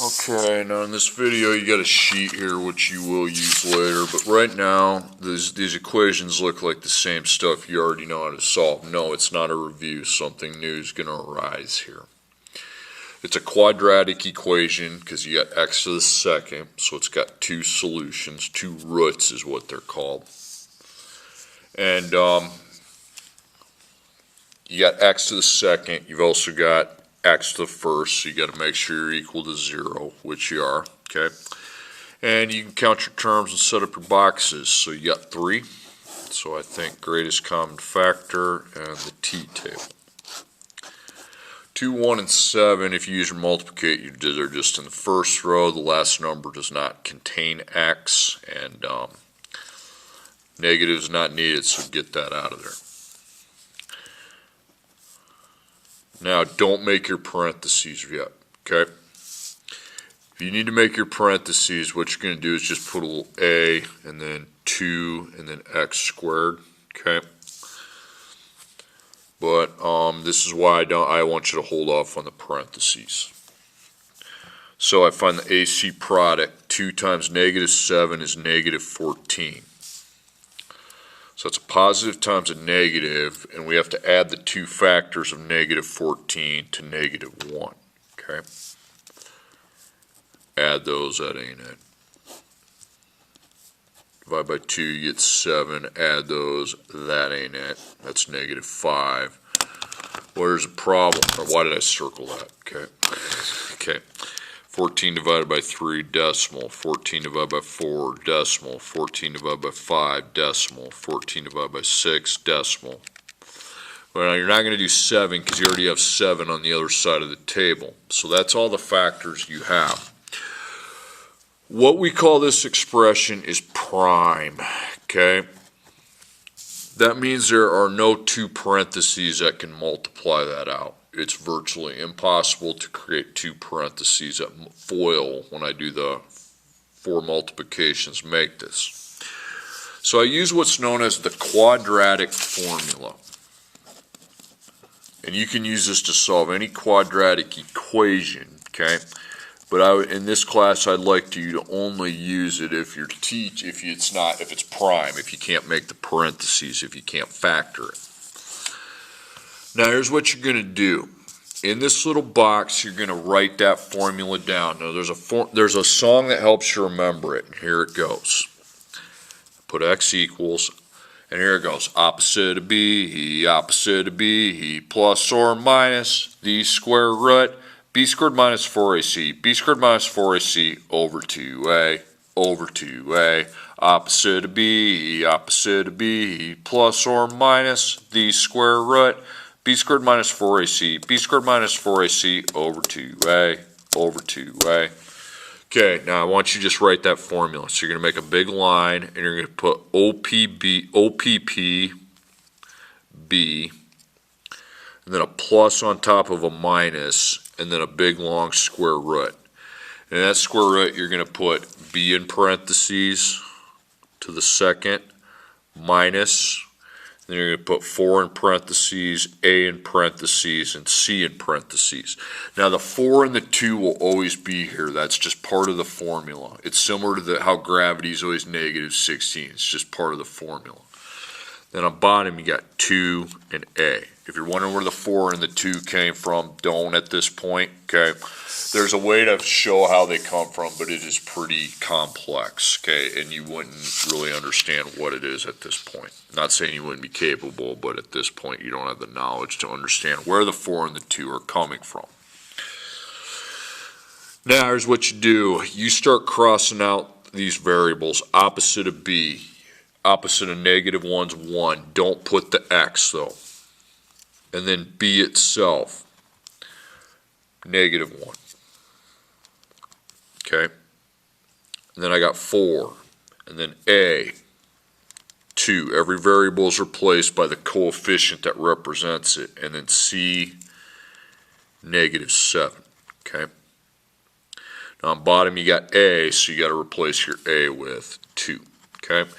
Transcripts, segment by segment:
Okay, now in this video you got a sheet here which you will use later, but right now these equations look like the same stuff you already know how to solve. No, it's not a review. Something new is going to arise here. It's a quadratic equation because you got x to the second, so it's got two solutions. Two roots is what they're called. And you got x to the second. You've also got x to the first, so you got to make sure you're equal to 0, which you are, okay? And you can count your terms and set up your boxes. So you got 3. So I think greatest common factor and the t-table. 2, 1, and 7, if you use your multiplicate, they're just in the first row. The last number does not contain x, and negative is not needed, so get that out of there. Now, don't make your parentheses yet, okay? If you need to make your parentheses, what you're going to do is just put a little a, and then 2, and then x squared, okay? But this is why I want you to hold off on the parentheses. So I find the AC product. 2 times negative 7 is negative 14. So it's a positive times a negative, and we have to add the two factors of negative 14 to negative 1, okay? Add those, that ain't it. Divide by 2, you get 7. Add those, that ain't it. That's negative 5. Where's the problem? Or why did I circle that? Okay. Okay. 14 divided by 3, decimal. 14 divided by 4, decimal. 14 divided by 5, decimal. 14 divided by 6, decimal. Well, you're not going to do 7 because you already have 7 on the other side of the table. So that's all the factors you have. What we call this expression is prime, okay? That means there are no two parentheses that can multiply that out. It's virtually impossible to create two parentheses that FOIL, when I do the 4 multiplications, make this. So I use what's known as the quadratic formula. And you can use this to solve any quadratic equation, okay? But in this class, I'd like you to only use it if if it's prime, if you can't make the parentheses, if you can't factor it. Now here's what you're going to do. In this little box, you're going to write that formula down. Now there's a song that helps you remember it. Here it goes. Put x equals, and here it goes. Opposite of b, plus or minus the square root, b squared minus 4ac, b squared minus 4ac over 2a, over 2a. Opposite of b, plus or minus the square root, b squared minus 4ac, b squared minus 4ac over 2a, over 2a. Okay, now I want you to just write that formula. So you're going to make a big line, and you're going to put OPP, B, and then a plus on top of a minus, and then a big long square root. And that square root, you're going to put b in parentheses to the second, minus, then you're going to put 4 in parentheses, a in parentheses, and c in parentheses. Now the 4 and the 2 will always be here. That's just part of the formula. It's similar to how gravity is always negative 16. It's just part of the formula. Then on bottom you got 2 and a. If you're wondering where the 4 and the 2 came from, don't at this point, okay? There's a way to show how they come from, but it is pretty complex, okay? And you wouldn't really understand what it is at this point. Not saying you wouldn't be capable, but at this point you don't have the knowledge to understand where the 4 and the 2 are coming from. Now here's what you do. You start crossing out these variables. Opposite of b, opposite of negative 1's 1. Don't put the x though. And then b itself, negative 1. Okay? And then I got 4. And then a, 2. Every variable is replaced by the coefficient that represents it. And then c, negative 7. Okay? Now on bottom you got a, so you got to replace your a with 2. Okay?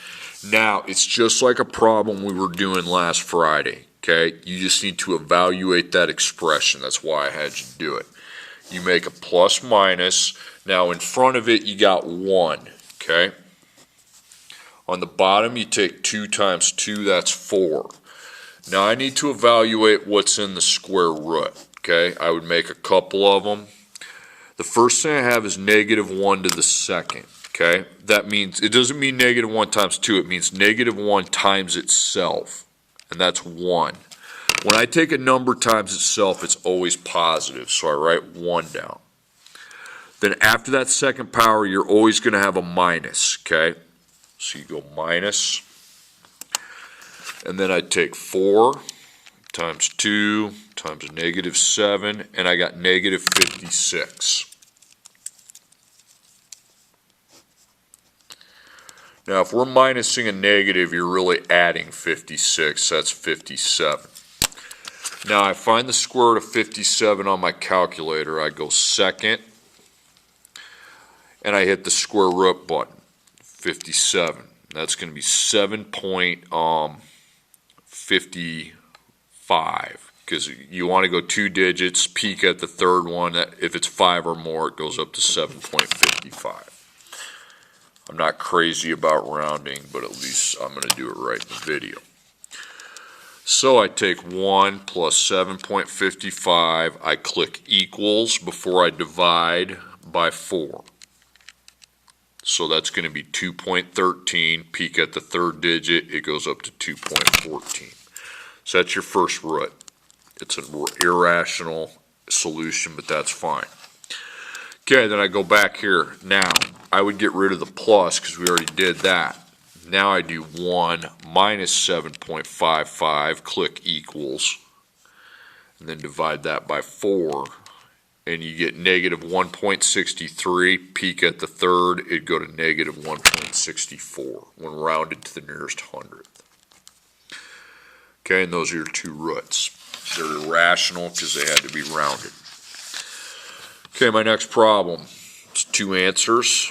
Now, it's just like a problem we were doing last Friday. Okay, you just need to evaluate that expression. That's why I had you do it. you make a plus minus. Now in front of it, you got 1, okay? On the bottom, you take 2 times 2, that's 4. Now I need to evaluate what's in the square root, okay? I would make a couple of them. The first thing I have is negative 1 to the second, okay? That means, it doesn't mean negative 1 times 2, it means negative 1 times itself, and that's 1. When I take a number times itself, it's always positive, so I write 1 down. Then after that second power, you're always going to have a minus, okay? So you go minus, and then I take 4 times 2 times negative 7, and I got negative 56. Now, if we're minusing a negative, you're really adding 56. That's 57. Now, I find the square root of 57 on my calculator. I go second, and I hit the square root button, 57. That's going to be 7.55, because you want to go 2 digits, peak at the third one. If it's 5 or more, it goes up to 7.55. I'm not crazy about rounding, but at least I'm going to do it right in the video. So I take 1 plus 7.55, I click equals before I divide by 4. So that's going to be 2.13, peak at the third digit, it goes up to 2.14. So that's your first root. It's an irrational solution, but that's fine. Okay, then I go back here. Now, I would get rid of the plus because we already did that. Now I do 1 minus 7.55, click equals, and then divide that by 4, and you get negative 1.63, peak at the third, it'd go to negative 1.64 when rounded to the nearest hundredth. Okay, and those are your 2 roots. They're irrational because they had to be rounded. Okay, my next problem, it's 2 answers.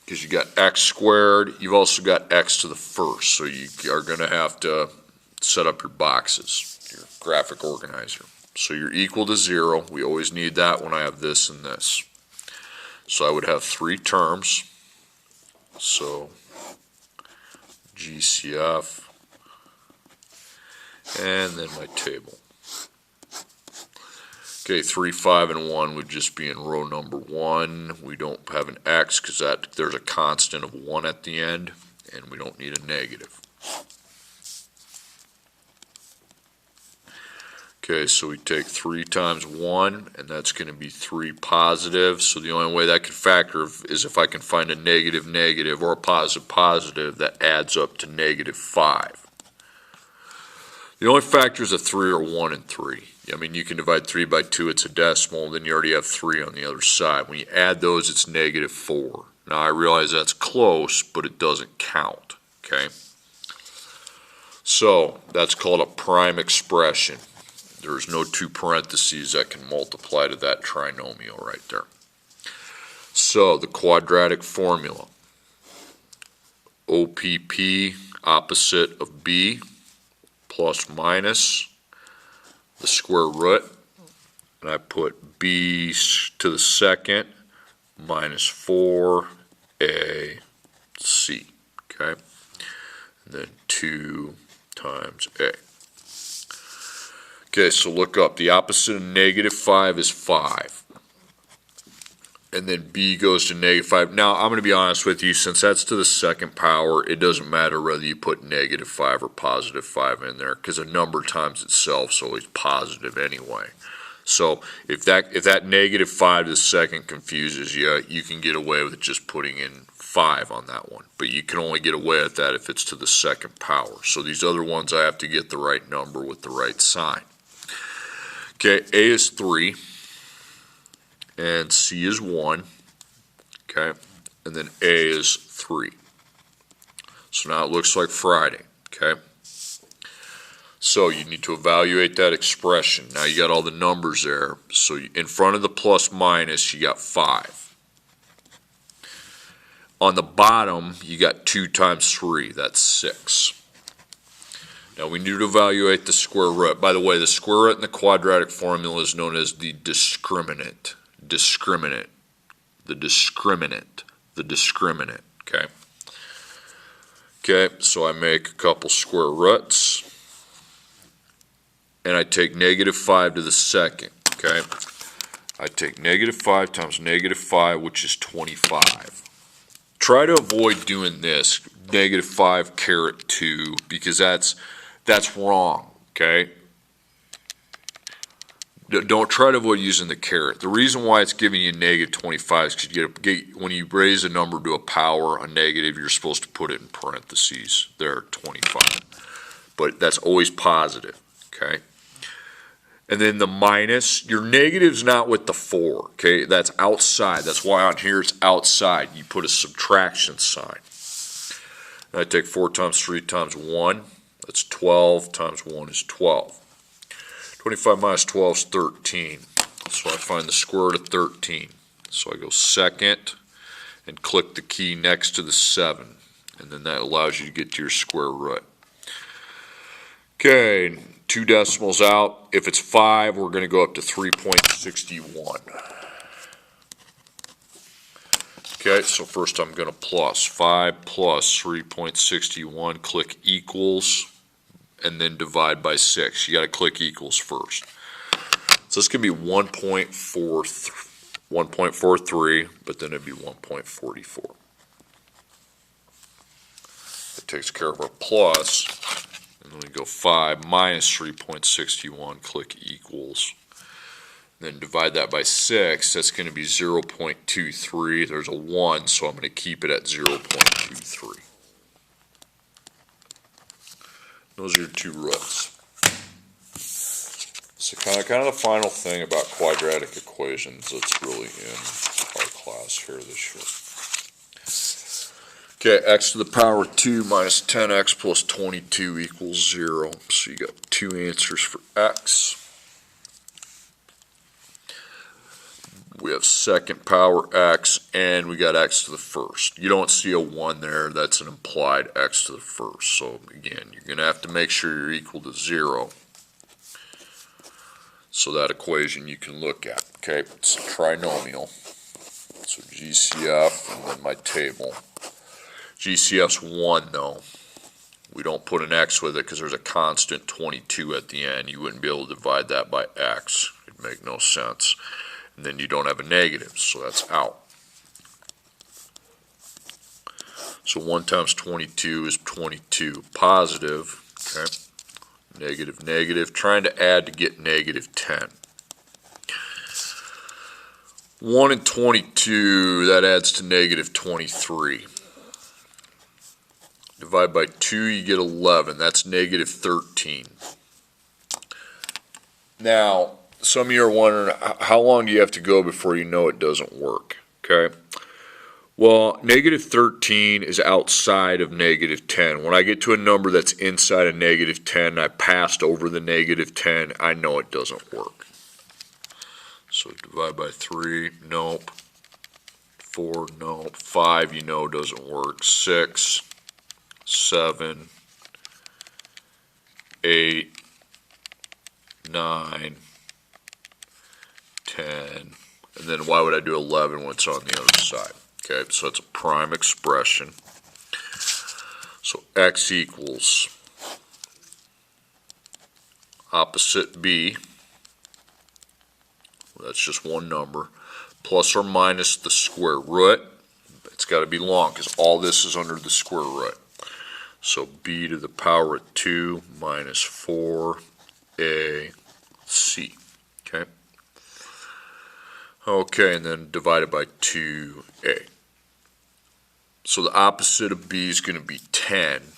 Because you got x squared, you've also got x to the first, so you are going to have to set up your boxes, your graphic organizer. So you're equal to 0, we always need that when I have this and this. So I would have 3 terms, so GCF, and then my table. Okay, 3, 5, and 1 would just be in row number 1. We don't have an x because there's a constant of 1 at the end, and we don't need a negative. Okay, so we take 3 times 1, and that's going to be 3 positive. So the only way that could factor is if I can find a negative negative or a positive positive that adds up to negative 5. The only factors of 3 are 1 and 3. I mean, you can divide 3 by 2, it's a decimal, then you already have 3 on the other side. When you add those, it's negative 4. Now, I realize that's close, but it doesn't count, okay? So, that's called a prime expression. There's no 2 parentheses that can multiply to that trinomial right there. So, the quadratic formula. OPP, opposite of B, plus minus the square root, and I put b to the second minus 4ac, okay? And then 2 times a. Okay, so look up. The opposite of negative 5 is 5. And then b goes to negative 5. Now, I'm going to be honest with you, since that's to the second power, it doesn't matter whether you put negative 5 or positive 5 in there, because a number times itself is always positive anyway. So if that negative 5 to the second confuses you, you can get away with just putting in 5 on that one. But you can only get away with that if it's to the second power. So these other ones, I have to get the right number with the right sign. Okay, a is 3. And C is 1, okay, and then A is 3. So now it looks like Friday, okay. So you need to evaluate that expression. Now you got all the numbers there. So in front of the plus minus, you got 5. On the bottom, you got 2 times 3, that's 6. Now we need to evaluate the square root. By the way, the square root in the quadratic formula is known as the discriminant. The discriminant, okay? Okay, so I make a couple square roots, and I take -5 to the second, okay? I take -5 times -5, which is 25. Try to avoid doing this, -5 caret 2, because that's wrong, okay? Don't try to avoid using the caret. The reason why it's giving you -25 is because when you raise a number to a power, a negative, you're supposed to put it in parentheses. There, 25. But that's always positive, okay? And then the minus, your negative's not with the 4, okay? That's outside. That's why on here it's outside. You put a subtraction sign. And I take 4 times 3 times 1. That's 12 times 1 is 12. 25 minus 12 is 13. So I find the square root of 13. So I go second and click the key next to the 7. And then that allows you to get to your square root. Okay, 2 decimals out. If it's 5, we're going to go up to 3.61. Okay, so first I'm going to plus 5 plus 3.61, click equals, and then divide by 6. You got to click equals first. So this can be 1.43, but then it'd be 1.44. It takes care of our plus, and then we go 5 minus 3.61, click equals. Then divide that by 6, that's going to be 0.23. There's a 1, so I'm going to keep it at 0.23. Those are your 2 roots. So kind of the final thing about quadratic equations that's really in our class here this year. Okay, x to the power 2 minus 10x plus 22 equals 0. So you got 2 answers for x. We have second power x, and we got x to the first. You don't see a 1 there. That's an implied x to the first. So again, you're going to have to make sure you're equal to 0. So that equation you can look at. Okay, it's a trinomial. So GCF, and then my table. GCF's 1 though. We don't put an x with it because there's a constant 22 at the end. You wouldn't be able to divide that by x. It'd make no sense. And then you don't have a negative, so that's out. So 1 times 22 is 22. Positive, okay? Negative, negative. Trying to add to get -10. 1 and 22, that adds to -23. Divide by 2, you get 11. That's -13. Now, some of you are wondering, how long do you have to go before you know it doesn't work? Okay. Well, -13 is outside of -10. When I get to a number that's inside of -10, I passed over the -10, I know it doesn't work. So divide by 3, nope. 4, nope. 5, you know doesn't work. 6, 7, 8, 9, 10, and then why would I do 11 when it's on the other side? Okay, so it's a prime expression. So x equals opposite b, that's just one number, plus or minus the square root. It's got to be long because all this is under the square root. So b to the power of 2 minus 4ac. Okay. Okay, and then divided by 2a. So the opposite of b is going to be 10.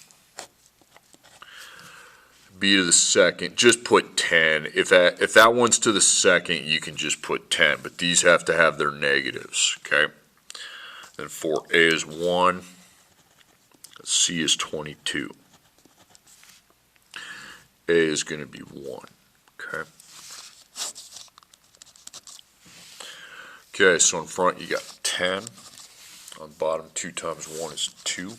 B to the second, just put 10. If that one's to the second, you can just put 10, but these have to have their negatives, okay? Then 4a is 1, c is 22. A is going to be 1, okay? Okay, so in front you got 10. On the bottom, 2 times 1 is 2.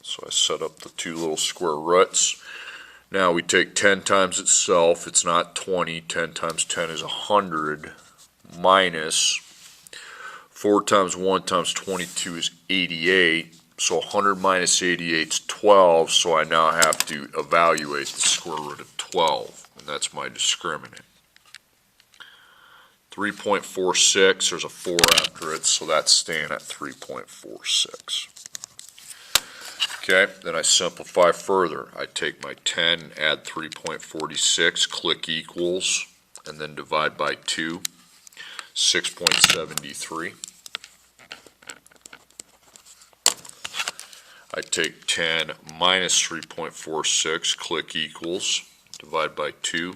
So I set up the 2 little square roots. Now we take 10 times itself, it's not 20, 10 times 10 is 100, minus 4 times 1 times 22 is 88, so 100 minus 88 is 12, so I now have to evaluate the square root of 12, and that's my discriminant. 3.46, there's a 4 after it, so that's staying at 3.46. Okay, then I simplify further. I take my 10, add 3.46, click equals, and then divide by 2, 6.73. I take 10 minus 3.46, click equals, divide by 2,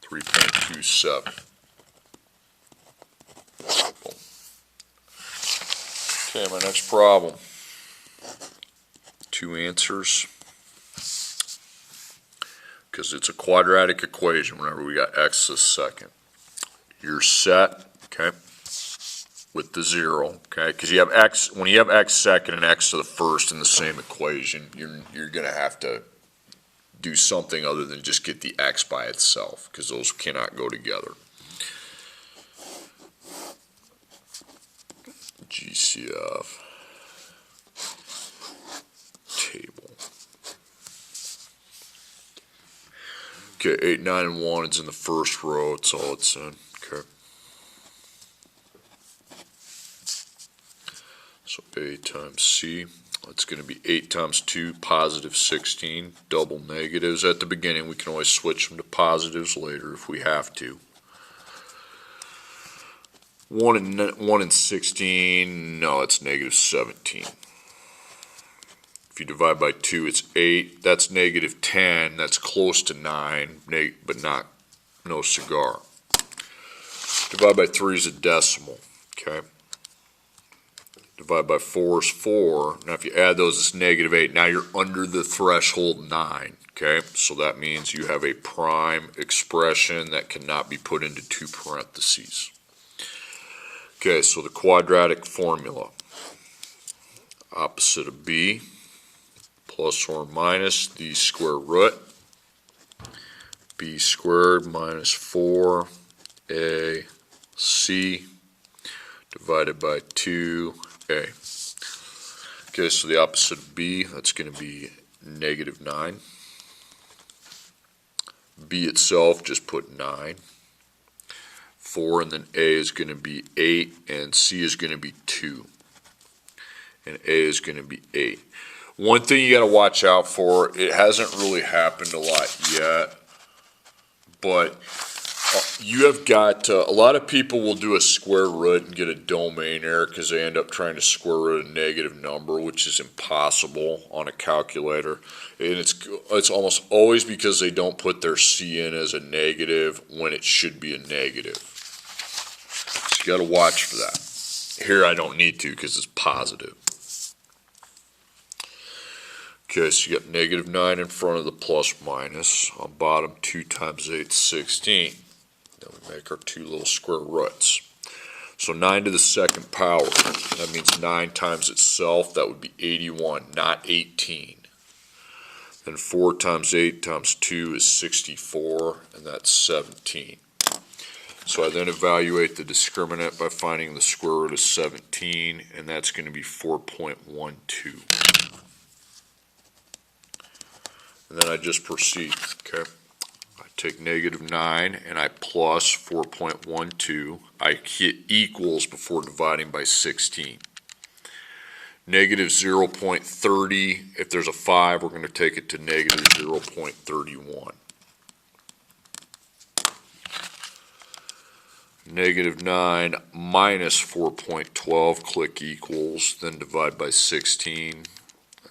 3.27. Okay, my next problem. 2 answers, because it's a quadratic equation whenever we got x to the second. You're set, okay, with the 0, okay, because you have x, when you have x second and x to the first in the same equation, you're going to have to do something other than just get the x by itself, because those cannot go together. GCF table. Okay, 8, 9, and 1 is in the first row. It's all it's in. Okay. So A times C. That's going to be 8 times 2, positive 16. Double negatives at the beginning. We can always switch them to positives later if we have to. 1 and 16, no, it's negative 17. If you divide by 2, it's 8. That's negative 10. That's close to 9, but no cigar. Divide by 3 is a decimal, okay? Divide by 4 is 4. Now, if you add those, it's negative 8. Now you're under the threshold 9, okay? So that means you have a prime expression that cannot be put into 2 parentheses. Okay, so the quadratic formula, opposite of b, plus or minus the square root, b squared minus 4ac divided by 2a. Okay, so the opposite of b, that's going to be negative 9. b itself, just put 9. 4, and then a is going to be 8, and c is going to be 2, and a is going to be 8. One thing you got to watch out for, it hasn't really happened a lot yet, but you have got, a lot of people will do a square root and get a domain error because they end up trying to square root a negative number, which is impossible on a calculator. And it's almost always because they don't put their c in as a negative when it should be a negative. So you got to watch for that. Here I don't need to because it's positive. Okay, so you got negative 9 in front of the plus minus. On bottom, 2 times 8 is 16. Then we make our 2 little square roots. So 9 to the second power, that means 9 times itself, that would be 81, not 18. Then 4 times 8 times 2 is 64, and that's 17. So I then evaluate the discriminant by finding the square root of 17, and that's going to be 4.12. And then I just proceed, okay? I take negative 9 and I plus 4.12. I hit equals before dividing by 16. Negative 0.30, if there's a 5, we're going to take it to negative 0.31. Negative 9 minus 4.12, click equals, then divide by 16, and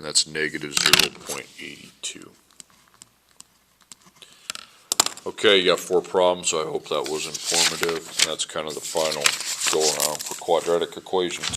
that's negative 0.82. Okay, you got 4 problems. I hope that was informative. And that's kind of the final go around for quadratic equations.